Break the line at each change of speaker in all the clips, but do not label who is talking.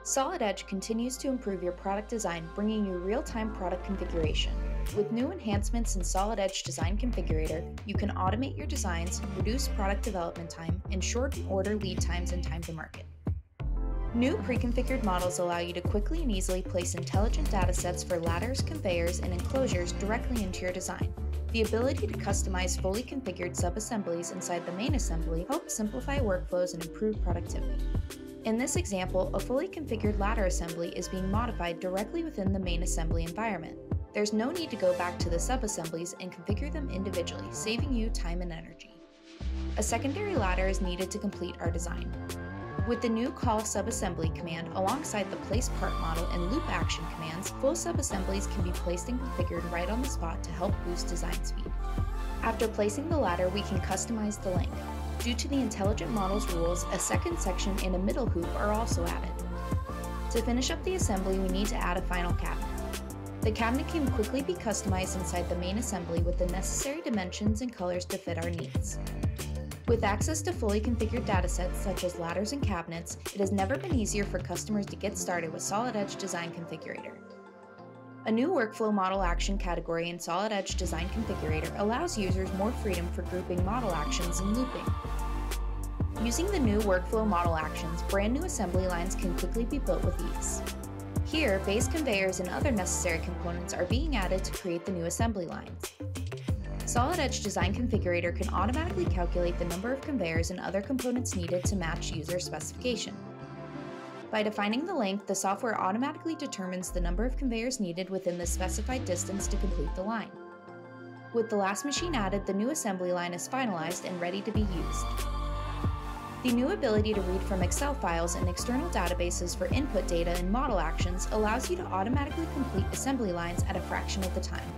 Solid Edge continues to improve your product design, bringing you real-time product configuration. With new enhancements in Solid Edge Design Configurator, you can automate your designs, reduce product development time, and shorten order lead times and time to market. New pre-configured models allow you to quickly and easily place intelligent datasets for ladders, conveyors, and enclosures directly into your design. The ability to customize fully configured sub-assemblies inside the main assembly helps simplify workflows and improve productivity. In this example, a fully configured ladder assembly is being modified directly within the main assembly environment. There's no need to go back to the sub-assemblies and configure them individually, saving you time and energy. A secondary ladder is needed to complete our design. With the new call subassembly command alongside the place part model and loop action commands, full subassemblies can be placed and configured right on the spot to help boost design speed. After placing the ladder, we can customize the length. Due to the intelligent model's rules, a second section and a middle hoop are also added. To finish up the assembly, we need to add a final cabinet. The cabinet can quickly be customized inside the main assembly with the necessary dimensions and colors to fit our needs. With access to fully configured datasets such as ladders and cabinets, it has never been easier for customers to get started with Solid Edge Design Configurator. A new workflow model action category in Solid Edge Design Configurator allows users more freedom for grouping model actions and looping. Using the new workflow model actions, brand new assembly lines can quickly be built with ease. Here, base conveyors and other necessary components are being added to create the new assembly lines. Solid Edge Design Configurator can automatically calculate the number of conveyors and other components needed to match user specification. By defining the length, the software automatically determines the number of conveyors needed within the specified distance to complete the line. With the last machine added, the new assembly line is finalized and ready to be used. The new ability to read from Excel files and external databases for input data and model actions allows you to automatically complete assembly lines at a fraction of the time.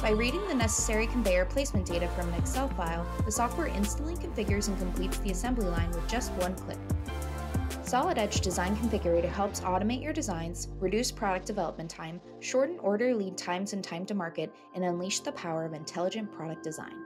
By reading the necessary conveyor placement data from an Excel file, the software instantly configures and completes the assembly line with just one click. Solid Edge Design Configurator helps automate your designs, reduce product development time, shorten order lead times and time to market, and unleash the power of intelligent product design.